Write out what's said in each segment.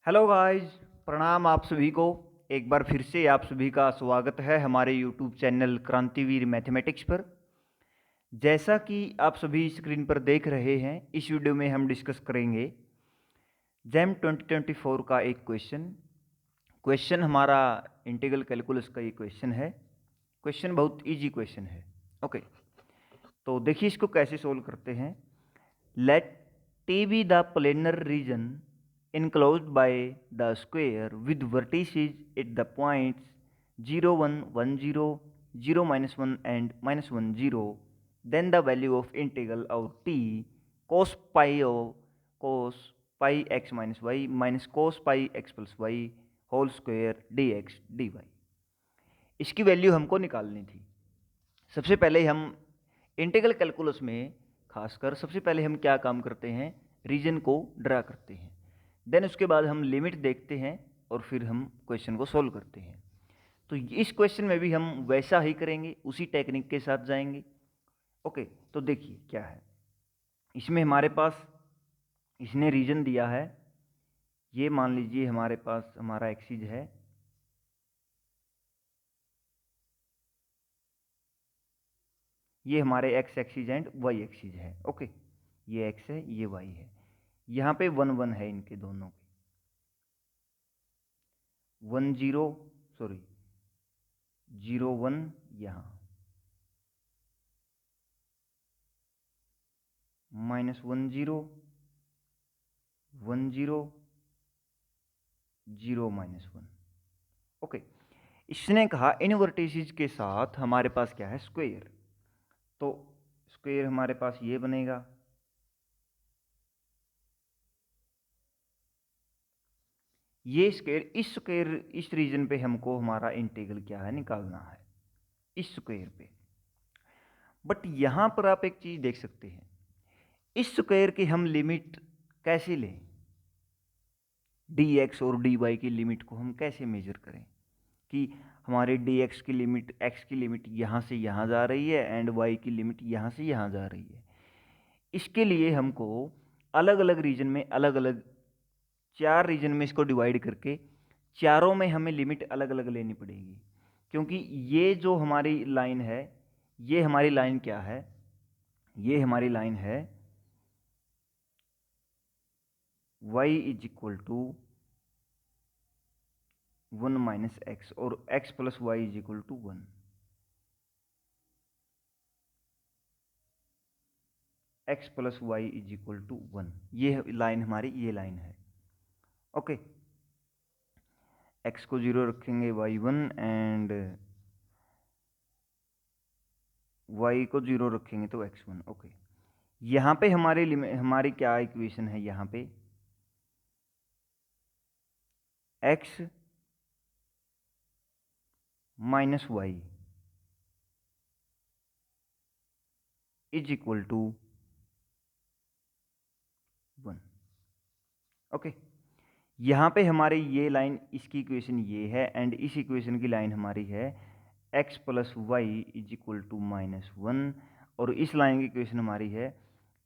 Hello guys. प्रणाम आप सभी को। एक बार फिर से आप सभी का स्वागत है हमारे यूट्यूब चैनल क्रांतिवीर मैथमेटिक्स पर। जैसा कि आप सभी स्क्रीन पर देख रहे हैं, इस वीडियो में हम डिस्कस करेंगे जैम 2024 का एक क्वेश्चन हमारा इंटीग्रल कैलकुलस का ये क्वेश्चन है। क्वेश्चन बहुत इजी क्वेश्चन है। ओके, तो देखिए इसको कैसे सोल्व करते हैं। Let T be the planar region enclosed by the square with vertices at the points 0, 1, 1, 0, 0, -1 and -1, 0. Then the value of integral of t cos pi x minus y minus cos pi x plus y whole square dx dy। इसकी value हमको निकालनी थी। सबसे पहले हम integral calculus में खासकर सबसे पहले हम क्या काम करते हैं, रीजन को ड्रा करते हैं। देन उसके बाद हम लिमिट देखते हैं और फिर हम क्वेश्चन को सोल्व करते हैं। तो इस क्वेश्चन में भी हम वैसा ही करेंगे, उसी टेक्निक के साथ जाएंगे। ओके, तो देखिए क्या है इसमें हमारे पास। इसने रीजन दिया है, ये मान लीजिए हमारे पास हमारा एक्सिस है। ये हमारे x axis and y axis है। ओके, ये एक्स है, ये वाई है। यहाँ पे 1, 1 है इनके दोनों के। 1, 0 सॉरी 0, 1 यहाँ, -1, 0, 1, 0, 0, -1। ओके, इसने कहा इन वर्टिसेस के साथ हमारे पास क्या है, स्क्वायर। तो स्क्वायर हमारे पास ये बनेगा। ये स्क्वायर इस रीजन पे हमको हमारा इंटीग्रल क्या है निकालना है, इस स्क्वायर पे। बट यहां पर आप एक चीज देख सकते हैं, इस स्क्वायर की हम लिमिट कैसे लें, डी एक्स और डी वाई की लिमिट को हम कैसे मेजर करें कि हमारे डी एक्स की लिमिट, एक्स की लिमिट यहाँ से यहाँ जा रही है एंड वाई की लिमिट यहाँ से यहाँ जा रही है। इसके लिए हमको अलग अलग रीजन में, अलग अलग 4 रीजन में इसको डिवाइड करके चारों में हमें लिमिट अलग अलग लेनी पड़ेगी। क्योंकि ये जो हमारी लाइन है, ये हमारी लाइन क्या है, ये हमारी लाइन है y is equal to 1 minus x और x plus y is equal to 1। x plus y is equal to 1, ये लाइन हमारी, ये लाइन है। ओके, x को 0 रखेंगे, y 1 एंड y को 0 रखेंगे तो x 1। ओके, यहाँ पे हमारी क्या इक्वेशन है, यहाँ पे x minus y is equal to 1। Okay, यहाँ पे हमारी ये लाइन, इसकी इक्वेशन ये है एंड इस इक्वेशन की लाइन हमारी है x plus y is equal to -1 और इस लाइन की इक्वेशन हमारी है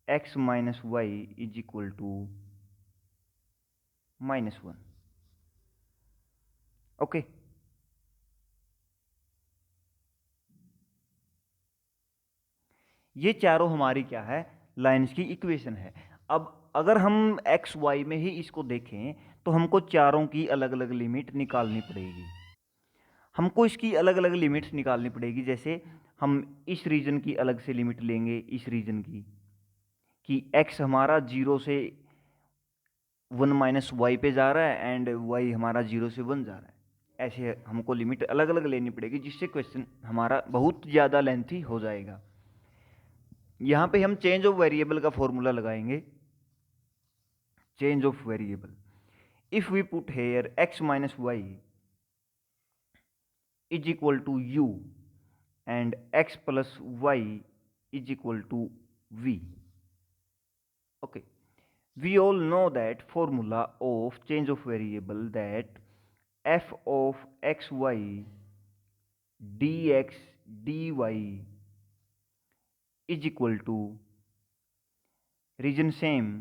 x minus y is equal to -1। Okay, ये चारों हमारी क्या है, लाइंस की इक्वेशन है। अब अगर हम एक्स वाई में ही इसको देखें तो हमको चारों की अलग अलग लिमिट निकालनी पड़ेगी। हमको इसकी अलग अलग लिमिट्स निकालनी पड़ेगी। जैसे हम इस रीजन की अलग से लिमिट लेंगे, इस रीजन की, कि x हमारा 0 से 1 माइनस वाई पे जा रहा है एंड y हमारा 0 से 1 जा रहा है। ऐसे हमको लिमिट अलग अलग लेनी पड़ेगी, जिससे क्वेश्चन हमारा बहुत ज़्यादा लेंथी हो जाएगा। यहाँ पे हम चेंज ऑफ वेरिएबल का फॉर्मूला लगाएंगे। Change of variable, if we put here x minus y is equal to u and x plus y is equal to v. Okay, we all know that formula of change of variable, that f of xy dx dy is equal to region same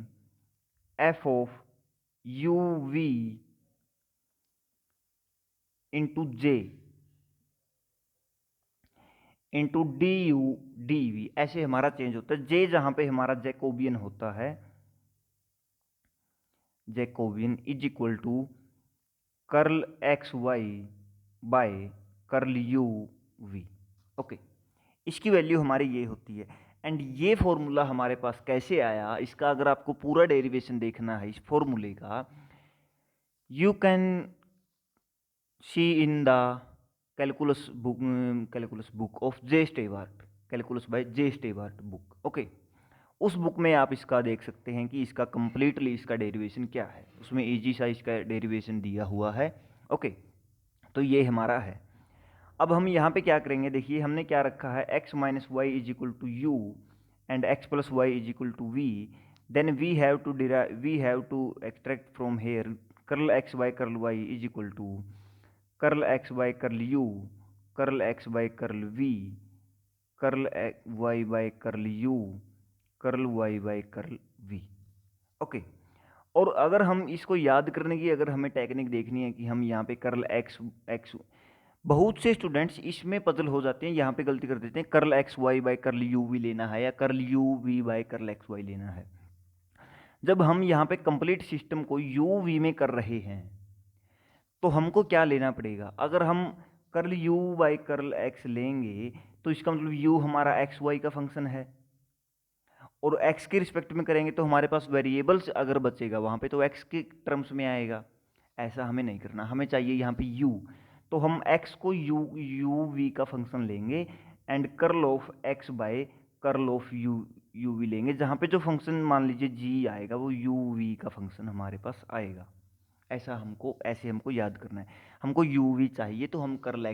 f of uv into J into D U D V, ऐसे हमारा change होता है। जे जहां पे हमारा Jacobian होता है, Jacobian is equal to curl x y by curl u v. Okay, इसकी वैल्यू हमारी ये होती है। एंड ये फॉर्मूला हमारे पास कैसे आया, इसका अगर आपको पूरा डेरिवेशन देखना है इस फॉर्मूले का, you can see in the calculus book of J Stewart, calculus by J Stewart book. Okay, उस बुक में आप इसका देख सकते हैं कि इसका कंप्लीटली इसका डेरिवेशन क्या है, उसमें इजी सा इसका डेरिवेशन दिया हुआ है। ओके, तो ये हमारा है। अब हम यहाँ पे क्या करेंगे, देखिए हमने क्या रखा है, x minus y is equal to u and x plus y is equal to v, then we have to extract from here curl x by curl y is equal to curl x by curl u, curl x by curl v, curl y by curl u, curl y by curl v. Okay, और अगर हम इसको याद करने की अगर हमें technique देखनी है कि हम यहाँ पे कर्ल एक्स, बहुत से स्टूडेंट्स इसमें पजल हो जाते हैं, यहाँ पे गलती कर देते हैं, curl x y by curl u v लेना है या curl u v by curl x y लेना है। जब हम यहाँ पे कंप्लीट सिस्टम को यू वी में कर रहे हैं तो हमको क्या लेना पड़ेगा, अगर हम curl u by curl x लेंगे तो इसका मतलब यू हमारा एक्स वाई का फंक्शन है, और x के रिस्पेक्ट में करेंगे तो हमारे पास वेरिएबल्स अगर बचेगा वहाँ पे तो x के टर्म्स में आएगा। ऐसा हमें नहीं करना, हमें चाहिए यहाँ पे u, तो हम x को यू वी का फंक्शन लेंगे and curl of x by curl of u v लेंगे, जहाँ पे जो फंक्शन मान लीजिए g आएगा वो यू वी का फंक्शन हमारे पास आएगा। ऐसे हमको याद करना है। हमको यू वी चाहिए तो हम कर्ल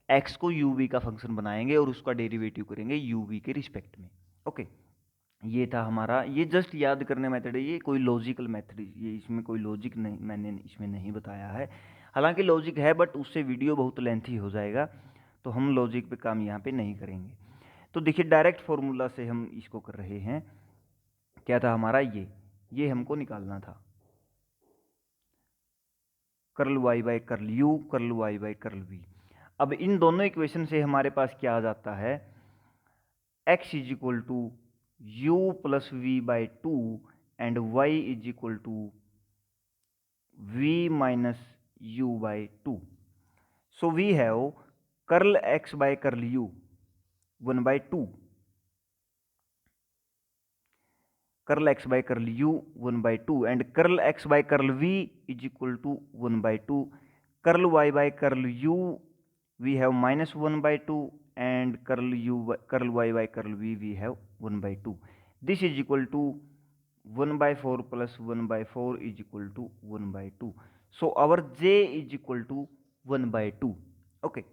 x को यू वी का फंक्शन बनाएंगे और उसका डेरिवेटिव करेंगे यू वी के रिस्पेक्ट में। ओके, ये था हमारा, ये जस्ट याद करने मेथड है, ये कोई लॉजिकल मेथड, ये इसमें कोई लॉजिक नहीं, मैंने इसमें नहीं बताया है। हालांकि लॉजिक है बट उससे वीडियो बहुत लेंथी हो जाएगा, तो हम लॉजिक पे काम यहाँ पे नहीं करेंगे। तो देखिए डायरेक्ट फॉर्मूला से हम इसको कर रहे हैं। क्या था हमारा, ये हमको निकालना था, curl y by curl u, curl y by curl v. अब इन दोनों इक्वेशन से हमारे पास क्या आ जाता है, x is equal to u plus v by two and y is equal to v minus u by two. So we have curl x by curl u 1/2, curl x by curl u 1/2 and curl x by curl v is equal to 1/2, curl y by curl u we have minus 1/2 and curl y by curl v we have 1/2. This is equal to 1/4 plus 1/4 is equal to 1/2. So our j is equal to 1/2. Okay,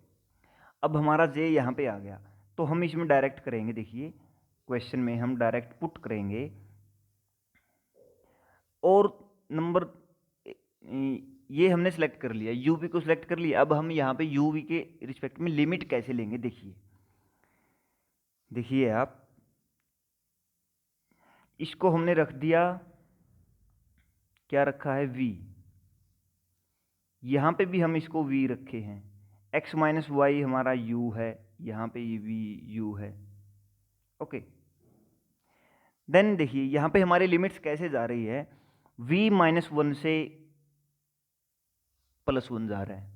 अब हमारा j यहाँ पे आ गया तो हम इसमें direct करेंगे, देखिए क्वेश्चन में हम डायरेक्ट पुट करेंगे और नंबर ये हमने सेलेक्ट कर लिया, यू वी को सिलेक्ट कर लिया। अब हम यहाँ पे यू वी के रिस्पेक्ट में लिमिट कैसे लेंगे, देखिए आप, इसको हमने रख दिया, क्या रखा है, v, यहाँ पे भी हम इसको v रखे हैं, x माइनस वाई हमारा u है, यहाँ पे ये v u है। ओके, देन देखिए यहाँ पे हमारी लिमिट्स कैसे जा रही है, v माइनस 1 से +1 जा रहा है,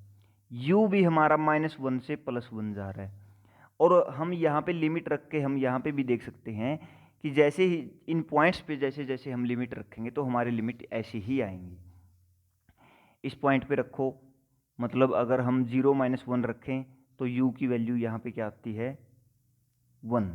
u भी हमारा -1 से +1 जा रहा है, और हम यहाँ पे लिमिट रख के हम यहाँ पे भी देख सकते हैं कि जैसे ही इन पॉइंट्स पे जैसे जैसे हम लिमिट रखेंगे तो हमारी लिमिट ऐसी ही आएंगी। इस पॉइंट पे रखो, मतलब अगर हम 0 - 1 रखें तो u की वैल्यू यहाँ पे क्या आती है, 1,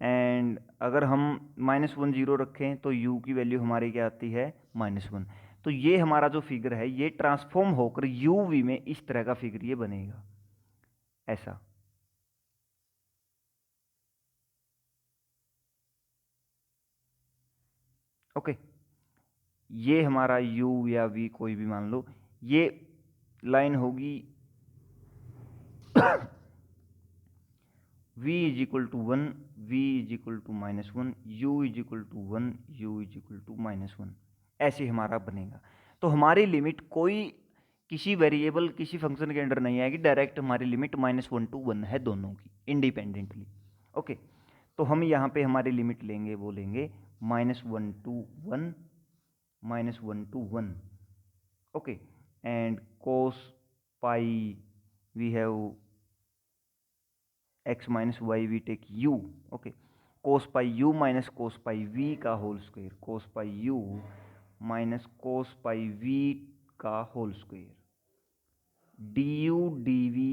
एंड अगर हम -1 0 रखें तो u की वैल्यू हमारी क्या आती है, -1। तो ये हमारा जो फिगर है ये ट्रांसफॉर्म होकर uv में इस तरह का फिगर ये बनेगा, ऐसा। ओके, ये हमारा u या v कोई भी मान लो, ये लाइन होगी v is equal to 1, v is equal to -1, u is equal to 1, u is equal to -1, ऐसे हमारा बनेगा। तो हमारी लिमिट कोई किसी वेरिएबल किसी फंक्शन के अंडर नहीं आएगी, डायरेक्ट हमारी लिमिट -1 to 1 है दोनों की इंडिपेंडेंटली। ओके, तो हम यहाँ पे हमारी लिमिट लेंगे, वो लेंगे -1 to 1, -1 to 1। Okay, and cos pi we have x minus y, we take u। Okay, cos pi u minus cos pi v का whole square, cos pi u minus cos pi v का whole square, du dv।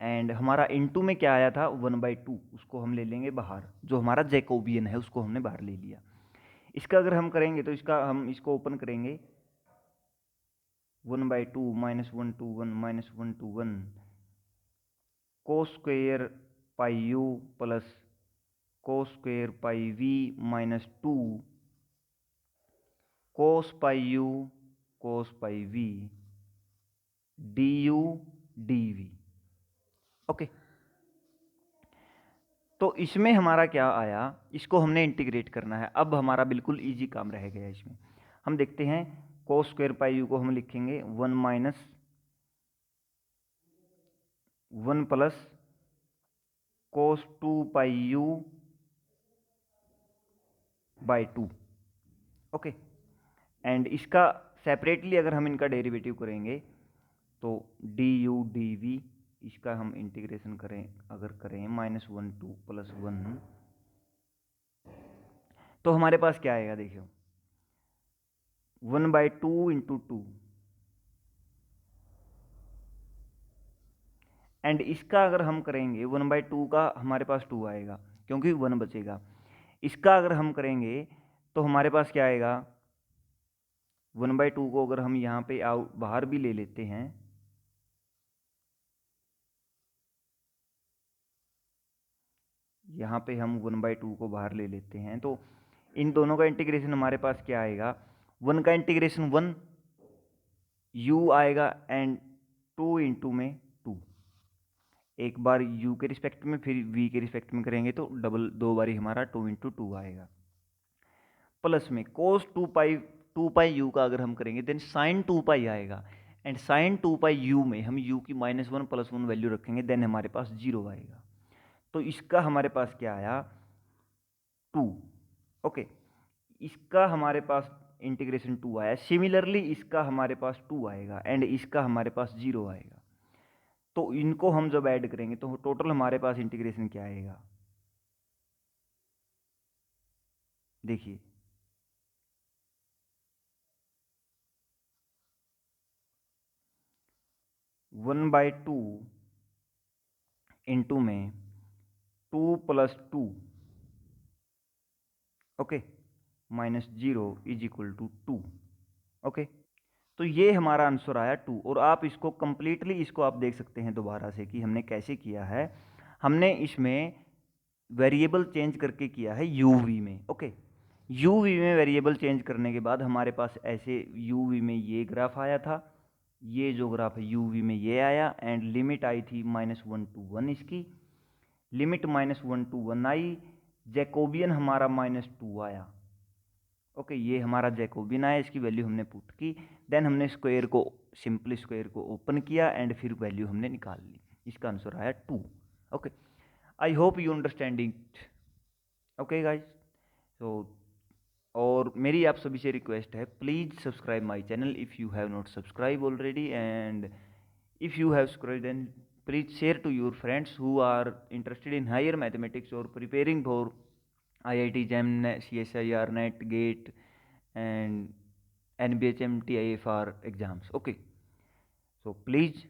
And हमारा into में क्या आया था 1/2, उसको हम ले लेंगे बाहर, जो हमारा जैकोबियन है उसको हमने बाहर ले लिया। इसका अगर हम करेंगे तो इसका हम इसको ओपन करेंगे, 1/2 -1 to 1 -1 to 1 cos square pi u plus cos square pi v -2 cos pi u cos pi v du dv। Okay, तो इसमें हमारा क्या आया, इसको हमने इंटीग्रेट करना है। अब हमारा बिल्कुल इजी काम रह गया इसमें। हम देखते हैं, cos स्क्वायर पाई u को हम लिखेंगे 1 plus cos 2 pi u by 2। Okay, and इसका सेपरेटली अगर हम इनका डेरिवेटिव करेंगे तो du dv, इसका हम इंटीग्रेशन करें अगर करें -1 2 + 1, तो हमारे पास क्या आएगा, देखियो 1/2 × 2, एंड इसका अगर हम करेंगे 1/2 का हमारे पास 2 आएगा क्योंकि 1 बचेगा। इसका अगर हम करेंगे तो हमारे पास क्या आएगा, 1/2 को अगर हम यहाँ पे बाहर भी ले लेते हैं, यहाँ पे हम 1/2 को बाहर ले लेते हैं, तो इन दोनों का इंटीग्रेशन हमारे पास क्या आएगा, 1 का इंटीग्रेशन 1 u आएगा एंड 2 × में 2, एक बार u के रिस्पेक्ट में फिर v के रिस्पेक्ट में करेंगे तो डबल 2 बारी हमारा 2 × 2 आएगा, प्लस में cos 2 पाई u का अगर हम करेंगे देन sin 2 पाई आएगा, एंड sin 2 पाई u में हम u की -1 + 1 वैल्यू रखेंगे देन हमारे पास 0 आएगा। तो इसका हमारे पास क्या आया, 2। ओके, इसका हमारे पास इंटीग्रेशन 2 आया। सिमिलरली इसका हमारे पास 2 आएगा एंड इसका हमारे पास 0 आएगा। तो इनको हम जब ऐड करेंगे तो टोटल हमारे पास इंटीग्रेशन क्या आएगा, देखिए 1/2 इंटू में 2 + 2, ओके, -0 = 2। ओके, तो ये हमारा आंसर आया 2। और आप इसको कंप्लीटली इसको आप देख सकते हैं दोबारा से कि हमने कैसे किया है। हमने इसमें वेरिएबल चेंज करके किया है यूवी में। ओके, यूवी में वेरिएबल चेंज करने के बाद हमारे पास ऐसे यूवी में ये ग्राफ आया था, ये जो ग्राफ है यूवी में ये आया, एंड लिमिट आई थी -1 to 1, इसकी लिमिट -1 to 1 आई, जैकोबियन हमारा -2 आया। ओके, ये हमारा जैकोबियन आया, इसकी वैल्यू हमने पुट की, देन हमने स्क्वायर को सिंपल स्क्वायर को ओपन किया एंड फिर वैल्यू हमने निकाल ली, इसका आंसर आया 2। Okay, I hope you understand it. Okay guys, तो और मेरी आप सभी से रिक्वेस्ट है, please subscribe my channel if you have not subscribe already, and if you have subscribe then please share to your friends who are interested in higher mathematics और preparing for IIT JAM, CSIR, NET, GATE and NBHM, TIFR exams. Okay, so please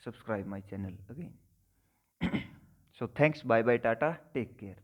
subscribe my channel again. So thanks, bye bye, tata, take care.